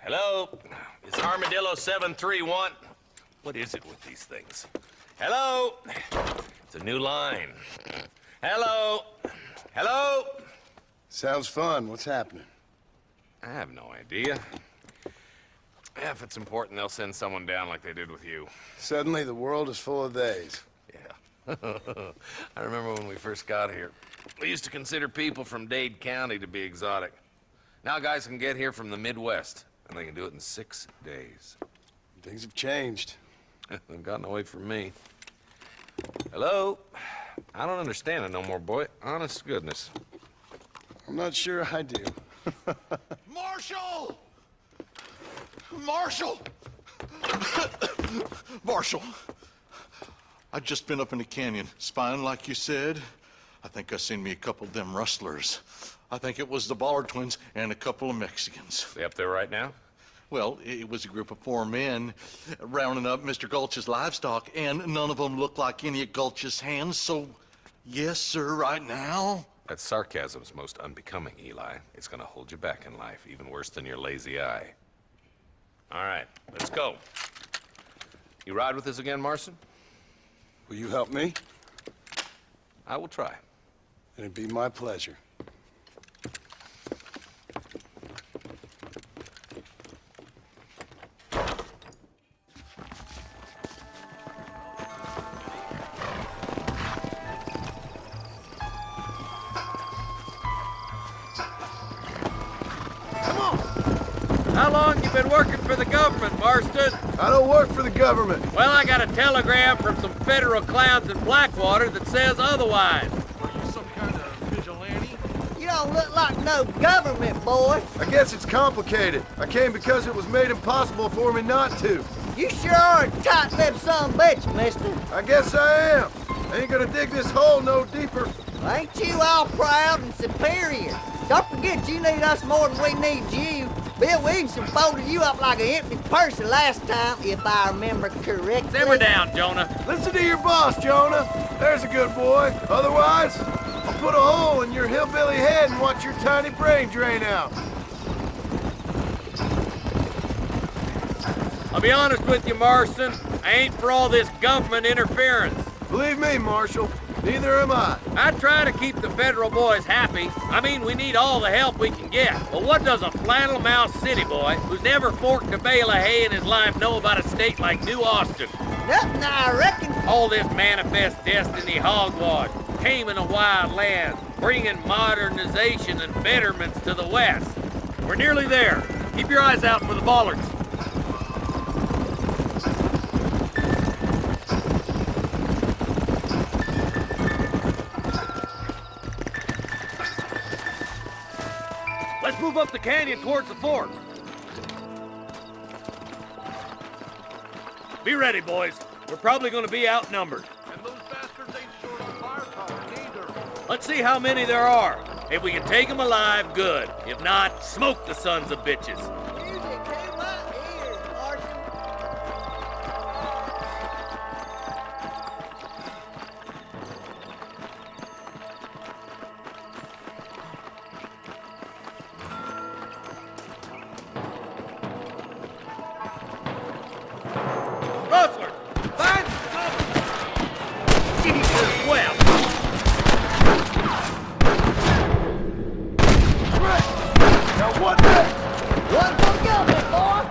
Hello? It's Armadillo 731. What is it with these things? Hello? It's a new line. Hello? Hello? Sounds fun. What's happening? I have no idea. Yeah, if it's important, they'll send someone down like they did with you. Suddenly, the world is full of days. Yeah. I remember when we first got here. We used to consider people from Dade County to be exotic. Now guys can get here from the Midwest, and they can do it in 6 days. Things have changed. They've gotten away from me. Hello? I don't understand it no more, boy. Honest to goodness. I'm not sure I do. Marshal! Marshal! Marshal! I've just been up in the canyon, spying like you said. I think I seen me a couple of them rustlers. I think it was the Ballard twins and a couple of Mexicans. They up there right now? Well, it was a group of 4 men rounding up Mr. Gulch's livestock, and none of them looked like any of Gulch's hands, so yes, sir, right now. That sarcasm's most unbecoming, Eli. It's gonna hold you back in life, even worse than your lazy eye. All right, let's go. You ride with us again, Marston? Will you help me? I will try. It'd be my pleasure. How long you been working for the government, Marston? I don't work for the government. Well, I got a telegram from some federal clowns in Blackwater that says otherwise. Are you some kind of vigilante? You don't look like no government, boy. I guess it's complicated. I came because it was made impossible for me not to. You sure are a tight-lipped son of a bitch, mister. I guess I am. I ain't gonna dig this hole no deeper. Ain't you all proud and superior? Don't forget you need us more than we need you. Bill Williamson folded you up like an empty person last time, if I remember correctly. Simmer down, Jonah. Listen to your boss, Jonah. There's a good boy. Otherwise, I'll put a hole in your hillbilly head and watch your tiny brain drain out. I'll be honest with you, Marston. I ain't for all this government interference. Believe me, Marshal, neither am I. I try to keep the federal boys happy. I mean, we need all the help we can get. But what does a flannel-mouthed city boy who's never forked a bale of hay in his life know about a state like New Austin? Nothing, I reckon. All this manifest destiny hogwash, taming a wild land, bringing modernization and betterments to the West. We're nearly there. Keep your eyes out for the Ballards. Let's move up the canyon towards the fort. Be ready, boys. We're probably going to be outnumbered. And those bastards ain't short on firepower, neither. Let's see how many there are. If we can take them alive, good. If not, smoke the sons of bitches. Music to my ears, Marshal. Rustler, find cover! Jesus, well. Now what next? One for government, boy.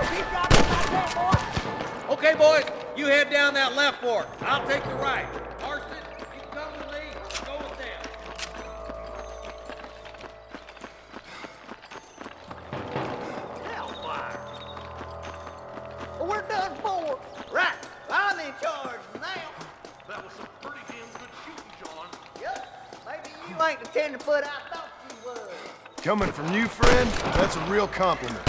Keep rocking like that, boy. Okay, boys, you head down that left fork. I'll take the right. Marston, you come with me. Go with them. Hellfire. We're done for. Right. I'm in charge now. That was some pretty damn good shooting, John. Yep. Maybe you ain't the tenderfoot I thought you was. Coming from you, friend, that's a real compliment.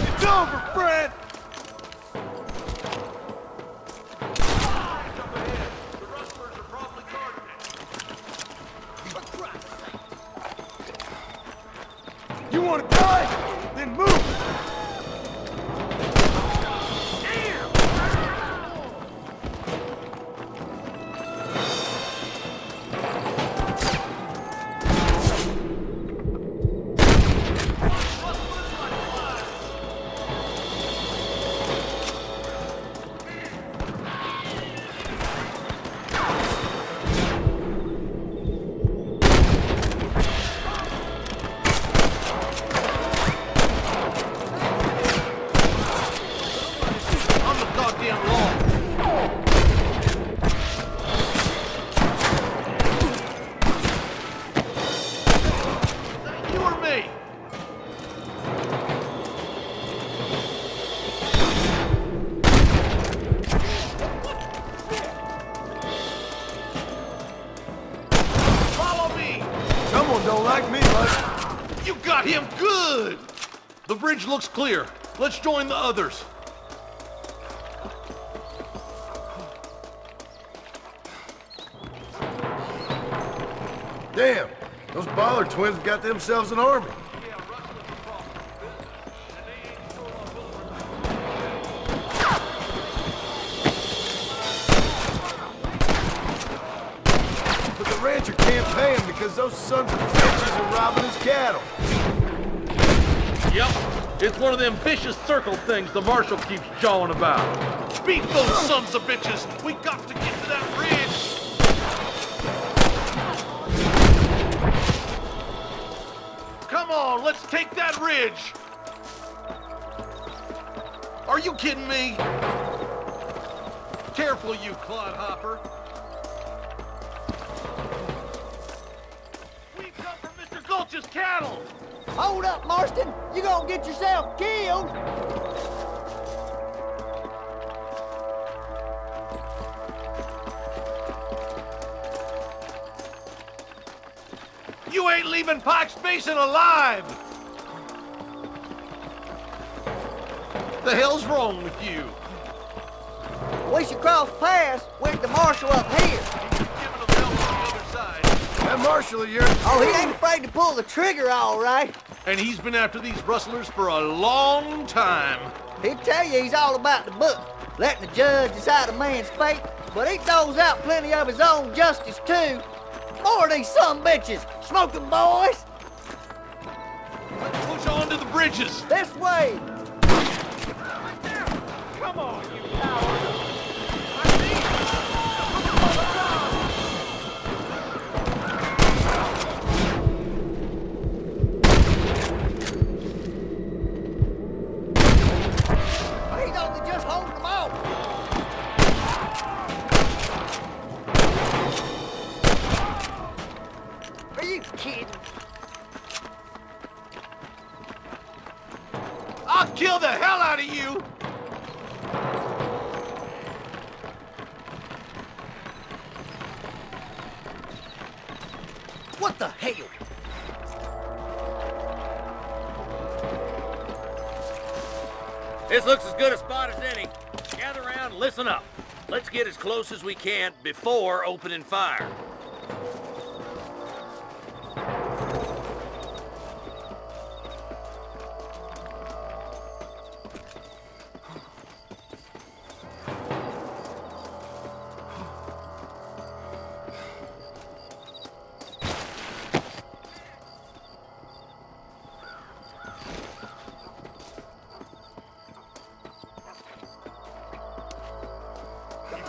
It's over, friend! Jump ahead. The rustlers are probably guarding it. You want to die? Then move! like me, bud. You got him good! The bridge looks clear. Let's join the others. Damn, those Bollard twins got themselves an army. But the rancher can't pay him because those sons of bitches are robbing his cattle. Yep, it's one of them vicious circle things the marshal keeps jawing about. Beat those sons of bitches! We got to get to that ridge! Come on, let's take that ridge! Are you kidding me? Careful, you clodhopper. We come from Mr. Gulch's cattle! Hold up, Marston. You gonna get yourself killed. You ain't leaving Pike's Basin alive! The hell's wrong with you? We should cross paths with the marshal up here. He's giving them help on the other side. That marshal of yours... Oh, he ain't afraid to pull the trigger, all right. And he's been after these rustlers for a long time. He'd tell you he's all about the book, letting the judge decide a man's fate, but he throws out plenty of his own justice, too. More of these sumbitches. Smoking boys. Let's push on to the bridges. This way. Come on, you coward. He's only just holding them off. Are you kidding? I'll kill the hell out of you! What the hell? This looks as good a spot as any. Gather around and listen up. Let's get as close as we can before opening fire.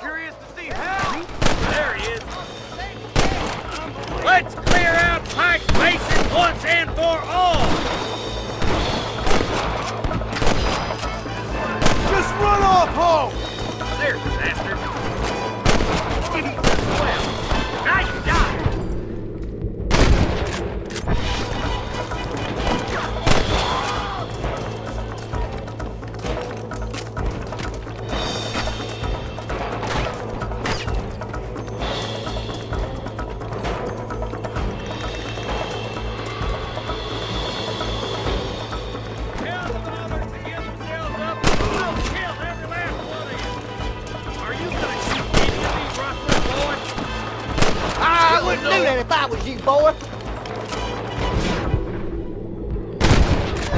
Curious to see how? There he is. Let's clear out Pike's Basin once and for all. Just run off home! There's the bastard. Well, nice shot. Tell the Bollards to give themselves up. We'll kill every last one of you. Are you gonna shoot any of these rustlers, boy? I wouldn't do that if I was you, boy.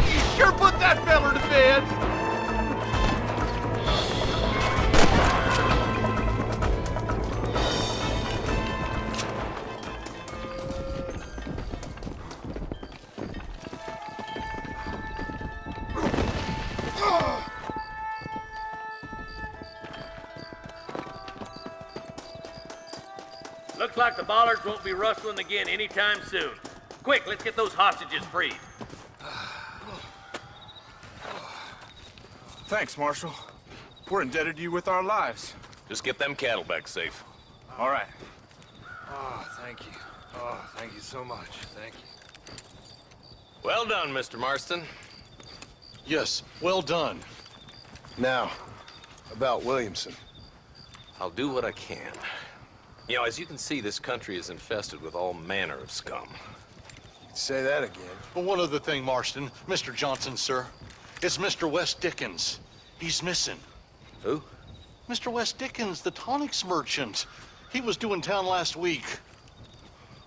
You sure put that feller to bed. Looks like the Bollards won't be rustling again anytime soon. Quick, let's get those hostages freed. Thanks, Marshal. We're indebted to you with our lives. Just get them cattle back safe. All right. Oh, thank you. Oh, thank you so much. Thank you. Well done, Mr. Marston. Yes, well done. Now, about Williamson. I'll do what I can. You know, as you can see, this country is infested with all manner of scum. Say that again. Well, one other thing, Marston. Mr. Johnson, sir. It's Mr. Wes Dickens. He's missing. Who? Mr. Wes Dickens, the tonics merchant. He was due in town last week.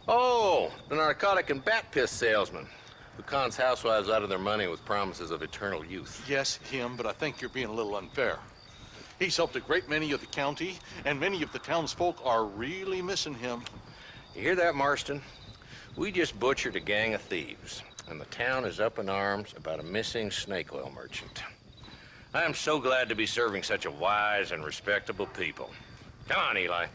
Oh, the narcotic and bat piss salesman who cons housewives out of their money with promises of eternal youth. Yes, him, but I think you're being a little unfair. He's helped a great many of the county, and many of the townsfolk are really missing him. You hear that, Marston? We just butchered a gang of thieves, and the town is up in arms about a missing snake oil merchant. I am so glad to be serving such a wise and respectable people. Come on, Eli.